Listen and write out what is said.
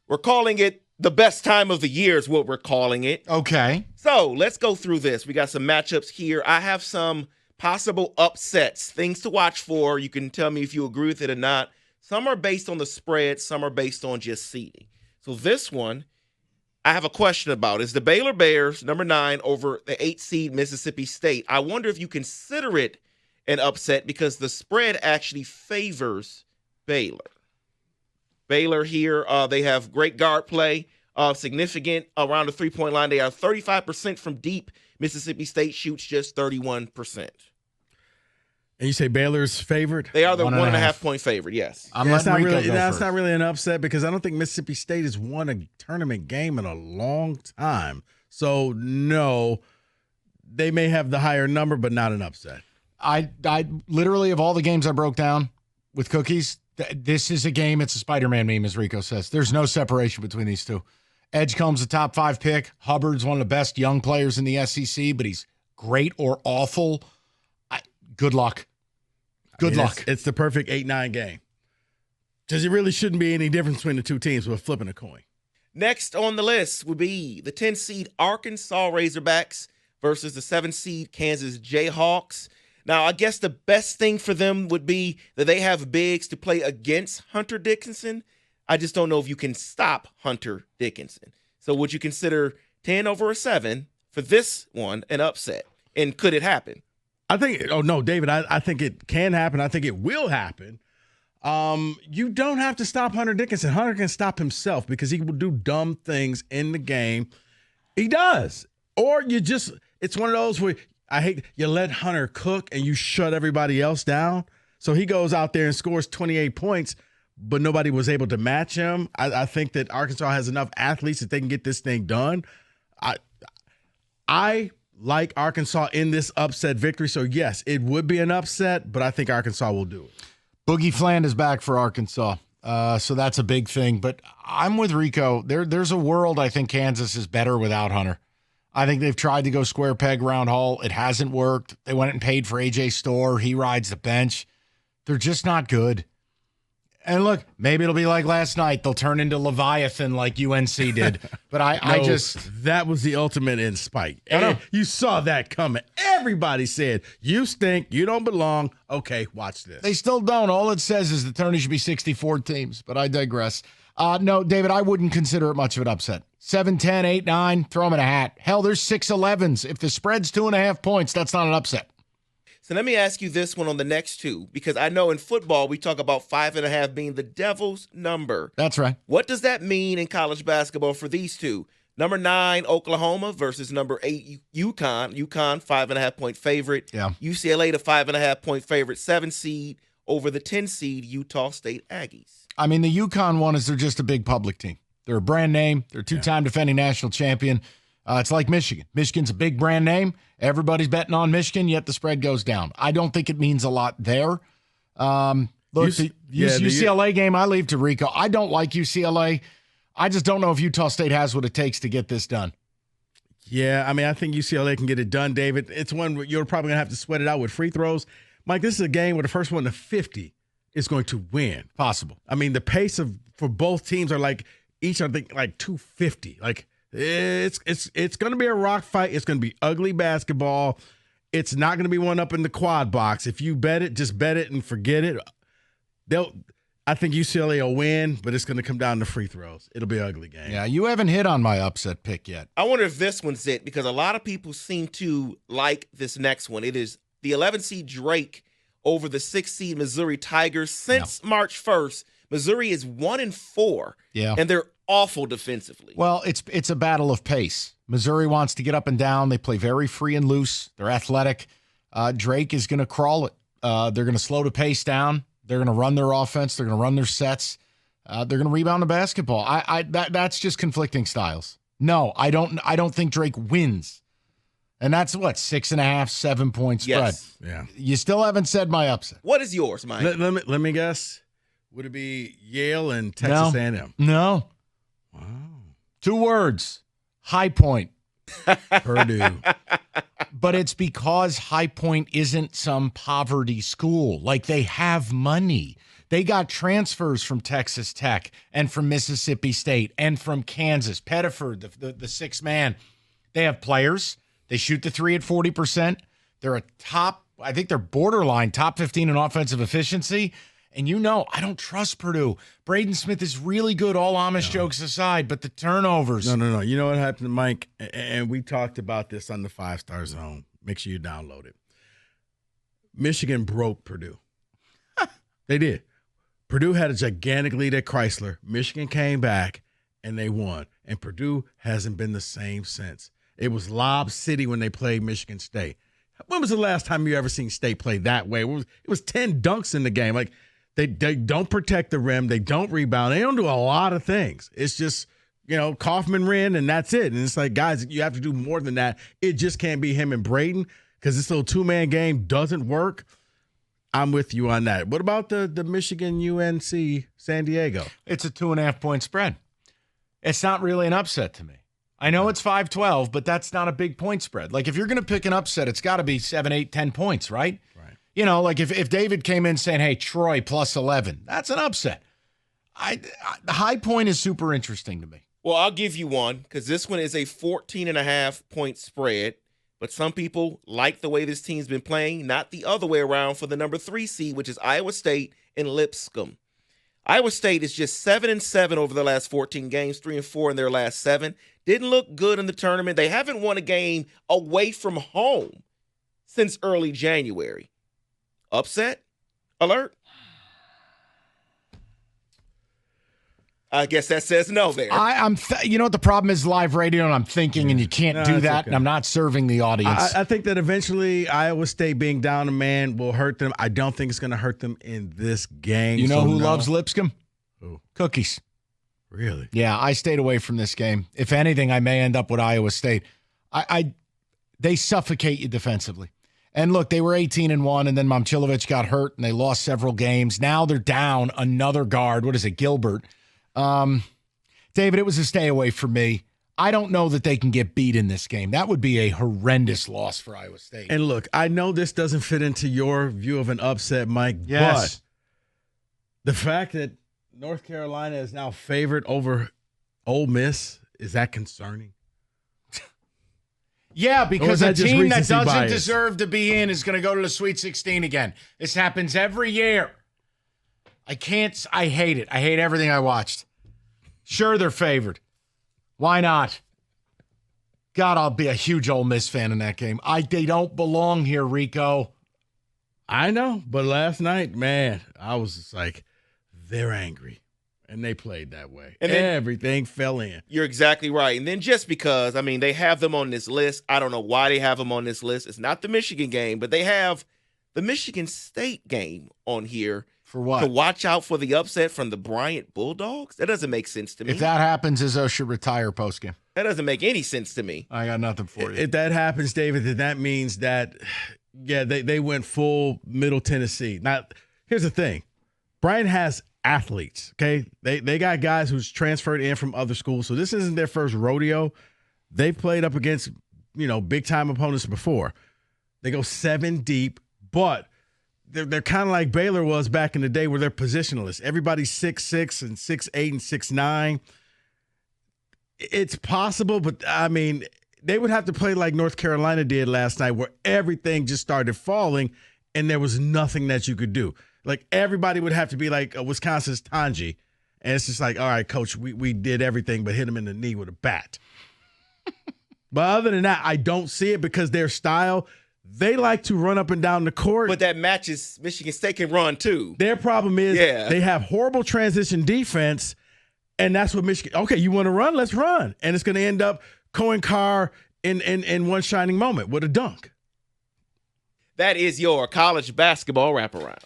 We're calling it the best time of the year is what we're calling it. Okay. So let's go through this. We got some matchups here. I have some possible upsets, things to watch for. You can tell me if you agree with it or not. Some are based on the spread. Some are based on just seeding. So this one, I have a question about. Is the Baylor Bears, number 9, over the 8 seed Mississippi State? I wonder if you consider it an upset because the spread actually favors Baylor. Baylor here, they have great guard play, significant around the three-point line. They are 35% from deep. Mississippi State shoots just 31%. And you say Baylor's favored? They are the 1.5 point favorite, yes. That's not really an upset because I don't think Mississippi State has won a tournament game in a long time. So, no, they may have the higher number, but not an upset. I literally, of all the games I broke down with cookies, this is a game. It's a Spider-Man meme, as Rico says. There's no separation between these two. Edgecombe's a top 5 pick. Hubbard's one of the best young players in the SEC, but he's great or awful. Good luck. Good luck. It's the perfect 8-9 game. Because it really shouldn't be any difference between the two teams. We're flipping a coin. Next on the list would be the 10 seed Arkansas Razorbacks versus the 7 seed Kansas Jayhawks. Now, I guess the best thing for them would be that they have bigs to play against Hunter Dickinson. I just don't know if you can stop Hunter Dickinson. So would you consider 10 over a 7 for this one an upset? And could it happen? I think David, I think it can happen. I think it will happen. You don't have to stop Hunter Dickinson. Hunter can stop himself because he will do dumb things in the game. He does. Or it's one of those where you let Hunter cook and you shut everybody else down. So he goes out there and scores 28 points, but nobody was able to match him. I think that Arkansas has enough athletes that they can get this thing done. I like Arkansas in this upset victory. So, yes, it would be an upset, but I think Arkansas will do it. Boogie Fland is back for Arkansas, so that's a big thing. But I'm with Rico. There's a world I think Kansas is better without Hunter. I think they've tried to go square peg, round hole. It hasn't worked. They went and paid for A.J. Storr. He rides the bench. They're just not good. And look, maybe it'll be like last night. They'll turn into Leviathan like UNC did. But that was the ultimate in spite. You saw that coming. Everybody said, you stink, you don't belong. Okay, watch this. They still don't. All it says is the tourney should be 64 teams, but I digress. No, David, I wouldn't consider it much of an upset. 7, 10, 8, 9, throw them in a hat. Hell, there's 6 11s. If the spread's 2.5 points, that's not an upset. So let me ask you this one on the next two, because I know in football we talk about 5.5 being the devil's number. That's right. What does that mean in college basketball for these two? Number 9, Oklahoma versus number 8, UConn. UConn, 5.5 point favorite. Yeah. UCLA, the 5.5 point favorite, 7 seed over the 10 seed Utah State Aggies. I mean, the UConn one is they're just a big public team. They're a brand name. They're a 2-time defending national champion. It's like Michigan. Michigan's a big brand name. Everybody's betting on Michigan, yet the spread goes down. I don't think it means a lot there. Look, the UCLA game, I leave to Rico. I don't like UCLA. I just don't know if Utah State has what it takes to get this done. Yeah, I mean, I think UCLA can get it done, David. It's one where you're probably going to have to sweat it out with free throws. Mike, this is a game where the first one to 50 is going to win. Possible. I mean, the pace for both teams are like each, I think, like 250. Like, it's going to be a rock fight. It's going to be ugly basketball. It's not going to be one up in the quad box. If you bet it, just bet it and forget it. I think UCLA will win, but it's going to come down to free throws. It'll be an ugly game. Yeah, you haven't hit on my upset pick yet. I wonder if this one's it, because a lot of people seem to like this next one. It is the 11 seed Drake over the 6 seed Missouri Tigers. Since March 1st, Missouri is 1-4, and they're awful defensively. Well, it's a battle of pace. Missouri wants to get up and down. They play very free and loose. They're athletic. Drake is going to crawl it. They're going to slow the pace down. They're going to run their offense. They're going to run their sets. They're going to rebound the basketball. That's just conflicting styles. No, I don't think Drake wins. And that's what, 6.5, 7 point spread. Yes. Yeah. You still haven't said my upset. What is yours, Mike? Let me guess. Would it be Yale and Texas A&M? No. Wow. 2 words. High Point. Purdue. But it's because High Point isn't some poverty school. Like, they have money. They got transfers from Texas Tech and from Mississippi State and from Kansas. Pettiford, the sixth man. They have players. They shoot the three at 40%. They're a top, I think they're borderline top 15 in offensive efficiency. And I don't trust Purdue. Braden Smith is really good, all Amish jokes aside, but the turnovers. No. You know what happened, Mike? And we talked about this on the 5-Star Zone. Make sure you download it. Michigan broke Purdue. They did. Purdue had a gigantic lead at Chrysler. Michigan came back, and they won. And Purdue hasn't been the same since. It was Lob City when they played Michigan State. When was the last time you ever seen State play that way? It was 10 dunks in the game. Like, they don't protect the rim. They don't rebound. They don't do a lot of things. It's just, Kaufman ran, and that's it. And it's like, guys, you have to do more than that. It just can't be him and Braden because this little two-man game doesn't work. I'm with you on that. What about the Michigan UNC San Diego? It's a 2.5-point spread. It's not really an upset to me. I know it's 5-12, but that's not a big point spread. Like, if you're going to pick an upset, it's got to be 7, 8, 10 points, right? Right. Like if David came in saying, hey, Troy plus 11, that's an upset. The high point is super interesting to me. Well, I'll give you one because this one is a 14.5-point spread. But some people like the way this team's been playing, not the other way around for the number 3 seed, which is Iowa State and Lipscomb. Iowa State is just 7-7 over the last 14 games, 3-4 in their last 7. Didn't look good in the tournament. They haven't won a game away from home since early January. Upset alert? I guess that says no there. You know what the problem is? Live radio, and I'm thinking, and you can't do that, okay. And I'm not serving the audience. I think that eventually Iowa State being down a man will hurt them. I don't think it's going to hurt them in this game. You know who loves Lipscomb? Who? Cookies. Really? Yeah, I stayed away from this game. If anything, I may end up with Iowa State. They suffocate you defensively. And look, they were 18-1, and then Momcilovic got hurt, and they lost several games. Now they're down another guard. What is it, Gilbert? David, it was a stay away for me. I don't know that they can get beat in this game. That would be a horrendous loss for Iowa State. And look, I know this doesn't fit into your view of an upset, Mike, yes. But the fact that North Carolina is now favored over Ole Miss, is that concerning? Yeah, because a team that doesn't deserve to be in is going to go to the Sweet 16 again. This happens every year. I hate it. I hate everything I watched. Sure, they're favored. Why not? God, I'll be a huge Ole Miss fan in that game. They don't belong here, Rico. I know, but last night, man, I was just like, they're angry. And they played that way. And everything fell in. You're exactly right. And then just because, they have them on this list. I don't know why they have them on this list. It's not the Michigan game, but they have the Michigan State game on here. For what? To watch out for the upset from the Bryant Bulldogs? That doesn't make sense to me. If that happens, Izzo should retire postgame. That doesn't make any sense to me. I got nothing for you. If that happens, David, then that means that, they went full Middle Tennessee. Now, here's the thing. Bryant has athletes, okay? They got guys who's transferred in from other schools, so this isn't their first rodeo. They've played up against, big-time opponents before. They go 7 deep, but they're kind of like Baylor was back in the day where they're positionalists. Everybody's 6'6" and 6'8" and 6'9". It's possible, but, they would have to play like North Carolina did last night where everything just started falling and there was nothing that you could do. Like, everybody would have to be like Wisconsin's Tanji. And it's just like, all right, coach, we did everything but hit him in the knee with a bat. But other than that, I don't see it because their style – they like to run up and down the court. But that matches Michigan State can run too. Their problem is they have horrible transition defense, and that's what Michigan – okay, you want to run? Let's run. And it's going to end up Cohen Carr in one shining moment with a dunk. That is your college basketball wraparound.